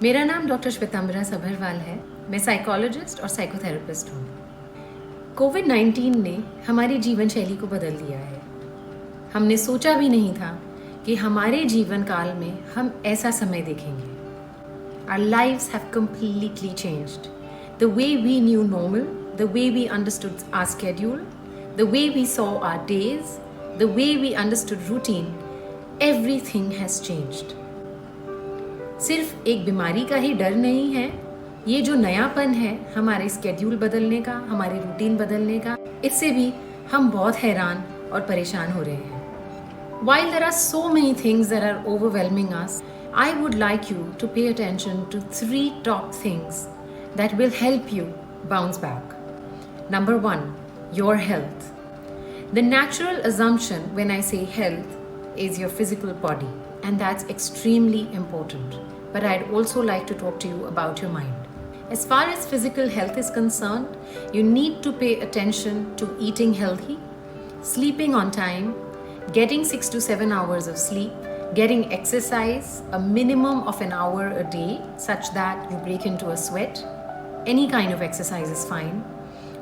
मेरा नाम डॉक्टर श्वेतांबरा सभरवाल है। मैं साइकोलॉजिस्ट और साइकोथेरेपिस्ट हूँ। कोविड-19 ने हमारी जीवन शैली को बदल दिया है। हमने सोचा भी नहीं था कि हमारे जीवन काल में हम ऐसा समय देखेंगे। Our lives have completely changed. The way we knew normal, the way we understood our schedule, the way we saw our days, the way we understood routine, everything has changed. सिर्फ एक बीमारी का ही डर नहीं है, ये जो नयापन है हमारे स्केड्यूल बदलने का, हमारे रूटीन बदलने का, इससे भी हम बहुत हैरान और परेशान हो रहे हैं। While there are so many things that are overwhelming us, I would like you to pay attention to 3 top things that will help you bounce back. Number 1, your health. The natural assumption when I say health is your physical body, and that's extremely important. But I'd also like to talk to you about your mind. As far as physical health is concerned, you need to pay attention to eating healthy, sleeping on time, getting 6 to 7 hours of sleep, getting exercise, a minimum of an hour a day, such that you break into a sweat. Any kind of exercise is fine.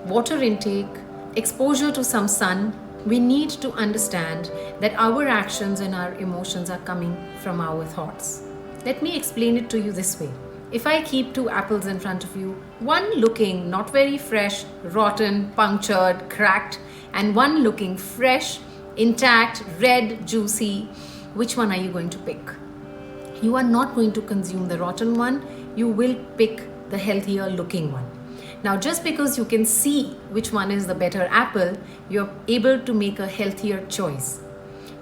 Water intake, exposure to some sun. We need to understand that our actions and our emotions are coming from our thoughts. Let me explain it to you this way. If I keep 2 apples in front of you, one looking not very fresh, rotten, punctured, cracked, and one looking fresh, intact, red, juicy, which one are you going to pick? You are not going to consume the rotten one, you will pick the healthier looking one. Now, just because you can see which one is the better apple, you're able to make a healthier choice.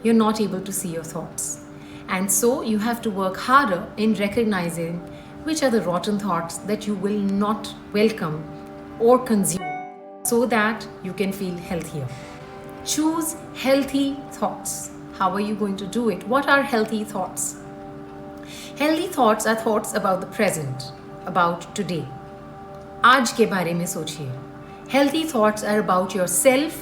You're not able to see your thoughts. And so you have to work harder in recognizing which are the rotten thoughts that you will not welcome or consume so that you can feel healthier. Choose healthy thoughts. How are you going to do it? What are healthy thoughts? Healthy thoughts are thoughts about the present, about today. आज के बारे में सोचिए. Healthy thoughts are about yourself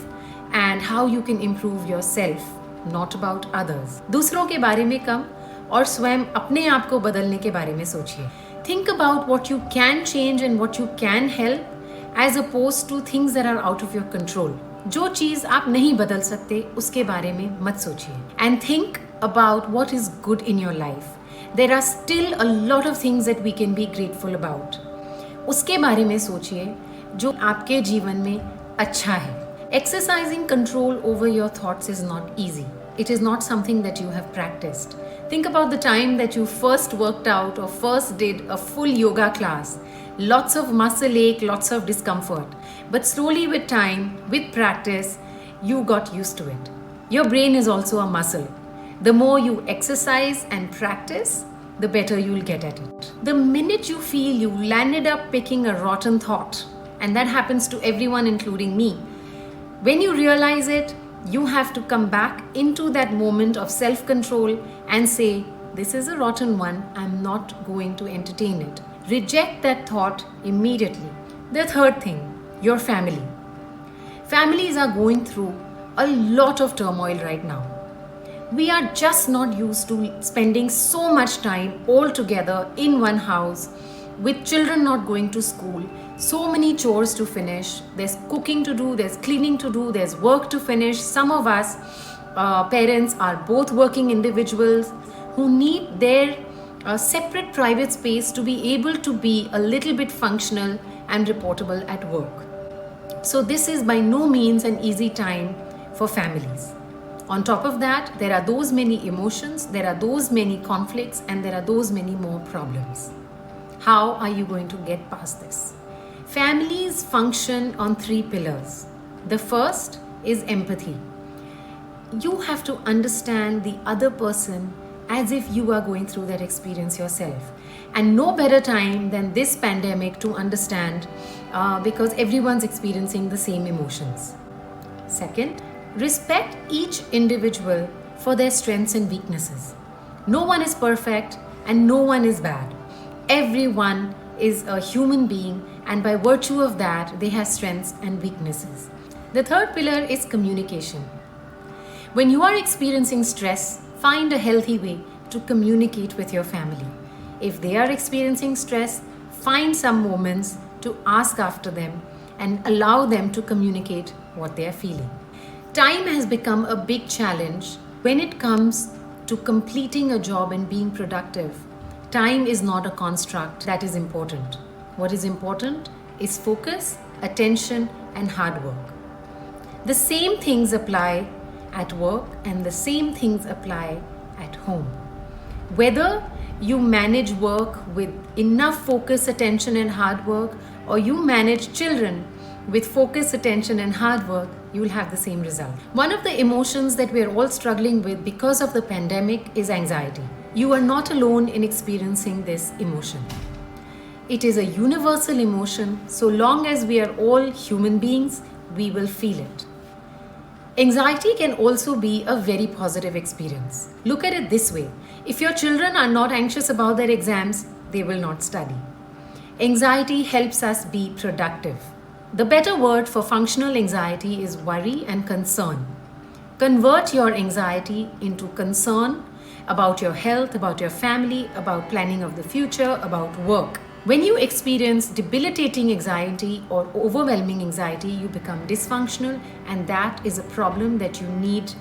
and how you can improve yourself, not about others. दूसरों के बारे में कम और स्वयं अपने आप को बदलने के बारे में सोचिए. Think about what you can change and what you can help as opposed to things that are out of your control. जो चीज़ आप नहीं बदल सकते उसके बारे में मत सोचिए. And think about what is good in your life. There are still a lot of things that we can be grateful about. उसके बारे में सोचिए जो आपके जीवन में अच्छा है. Exercising control over your thoughts is not easy. It is not something that you have practiced. Think about the time that you first worked out or first did a full yoga class. Lots of muscle ache, lots of discomfort. But slowly with time, with practice, you got used to it. Your brain is also a muscle. The more you exercise and practice, the better you'll get at it. The minute you feel you landed up picking a rotten thought, and that happens to everyone including me, when you realize it, you have to come back into that moment of self-control and say, this is a rotten one, I'm not going to entertain it. Reject that thought immediately. The third thing, your family. Families are going through a lot of turmoil right now. We are just not used to spending so much time all together in one house with children not going to school, so many chores to finish, there's cooking to do, there's cleaning to do, there's work to finish. Some of us parents are both working individuals who need their separate private space to be able to be a little bit functional and reportable at work. So this is by no means an easy time for families. On top of that, there are those many emotions, there are those many conflicts, and there are those many more problems. How are you going to get past this? Families function on 3 pillars. The first is empathy. You have to understand the other person as if you are going through that experience yourself. And no better time than this pandemic to understand because everyone's experiencing the same emotions. Second, respect each individual for their strengths and weaknesses. No one is perfect and no one is bad. Everyone is a human being, and by virtue of that, they have strengths and weaknesses. The third pillar is communication. When you are experiencing stress, find a healthy way to communicate with your family. If they are experiencing stress, find some moments to ask after them and allow them to communicate what they are feeling. Time has become a big challenge when it comes to completing a job and being productive. Time is not a construct that is important. What is important is focus, attention, and hard work. The same things apply at work and the same things apply at home. Whether you manage work with enough focus, attention, and hard work, or you manage children with focus, attention, and hard work, you will have the same result. One of the emotions that we are all struggling with because of the pandemic is anxiety. You are not alone in experiencing this emotion. It is a universal emotion. So long as we are all human beings, we will feel it. Anxiety can also be a very positive experience. Look at it this way. If your children are not anxious about their exams, they will not study. Anxiety helps us be productive. The better word for functional anxiety is worry and concern. Convert your anxiety into concern about your health, about your family, about planning of the future, about work. When you experience debilitating anxiety or overwhelming anxiety, you become dysfunctional, and that is a problem that you need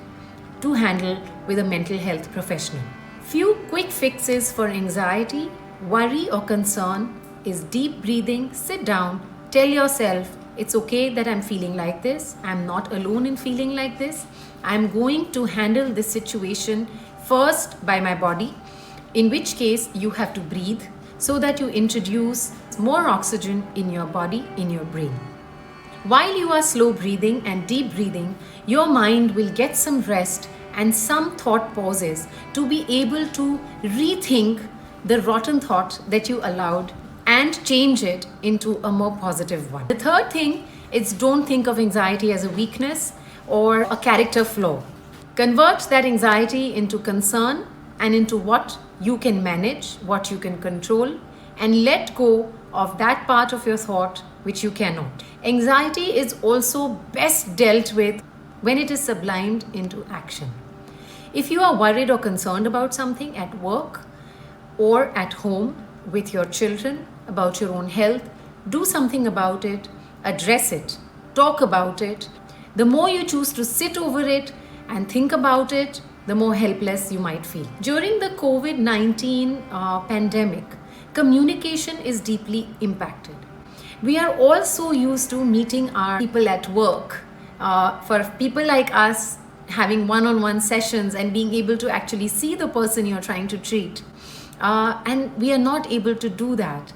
to handle with a mental health professional. Few quick fixes for anxiety, worry, or concern is deep breathing. Sit down, tell yourself, it's okay that I'm feeling like this. I'm not alone in feeling like this. I'm going to handle this situation first by my body, in which case you have to breathe so that you introduce more oxygen in your body, in your brain. While you are slow breathing and deep breathing, your mind will get some rest and some thought pauses to be able to rethink the rotten thought that you allowed and change it into a more positive one. The third thing is, don't think of anxiety as a weakness or a character flaw. Convert that anxiety into concern and into what you can manage, what you can control, and let go of that part of your thought which you cannot. Anxiety is also best dealt with when it is sublimed into action. If you are worried or concerned about something at work or at home with your children, about your own health, do something about it, address it, talk about it. The more you choose to sit over it and think about it, the more helpless you might feel. During the COVID-19 pandemic, communication is deeply impacted. We are all so used to meeting our people at work. For people like us, having one-on-one sessions and being able to actually see the person you're trying to treat. And we are not able to do that.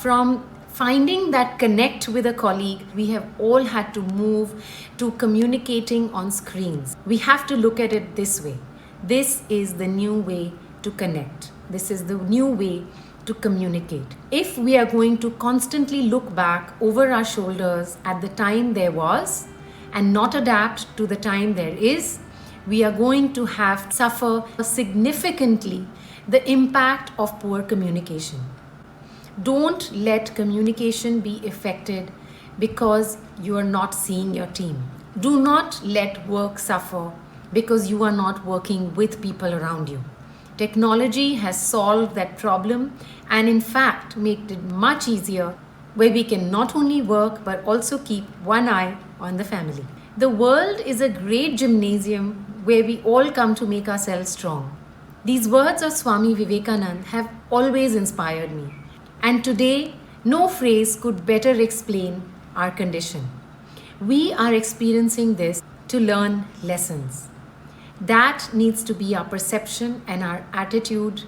From finding that connect with a colleague, we have all had to move to communicating on screens. We have to look at it this way. This is the new way to connect. This is the new way to communicate. If we are going to constantly look back over our shoulders at the time there was and not adapt to the time there is, we are going to have to suffer significantly the impact of poor communication. Don't let communication be affected because you are not seeing your team. Do not let work suffer because you are not working with people around you. Technology has solved that problem and in fact made it much easier, where we can not only work but also keep one eye on the family. The world is a great gymnasium where we all come to make ourselves strong. These words of Swami Vivekananda have always inspired me. And today, no phrase could better explain our condition. We are experiencing this to learn lessons. That needs to be our perception and our attitude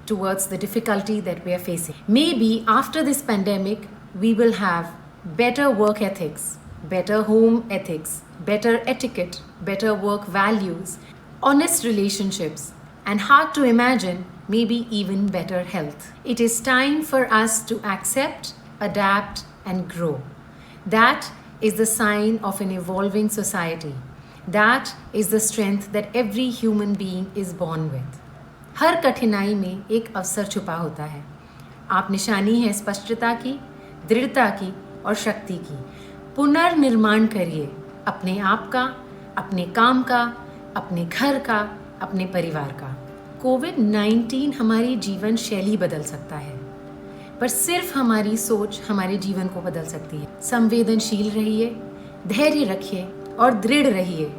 towards the difficulty that we are facing. Maybe after this pandemic, we will have better work ethics, better home ethics, better etiquette, better work values, honest relationships, and hard to imagine, maybe even better health. It is time for us to accept, adapt, and grow. That is the sign of an evolving society. That is the strength that every human being is born with. हर कठिनाई में एक अवसर छुपा होता है. आप निशानी है स्पष्टता की, दृढ़ता की और शक्ति की. पुनर्निर्माण करिए अपने आप का, अपने काम का, अपने घर का, अपने परिवार का. कोविड-19 हमारी जीवन शैली बदल सकता है, पर सिर्फ हमारी सोच हमारे जीवन को बदल सकती है। संवेदनशील रहिए, धैर्य रखिए और दृढ़ रहिए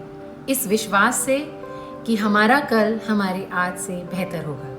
इस विश्वास से कि हमारा कल हमारे आज से बेहतर होगा।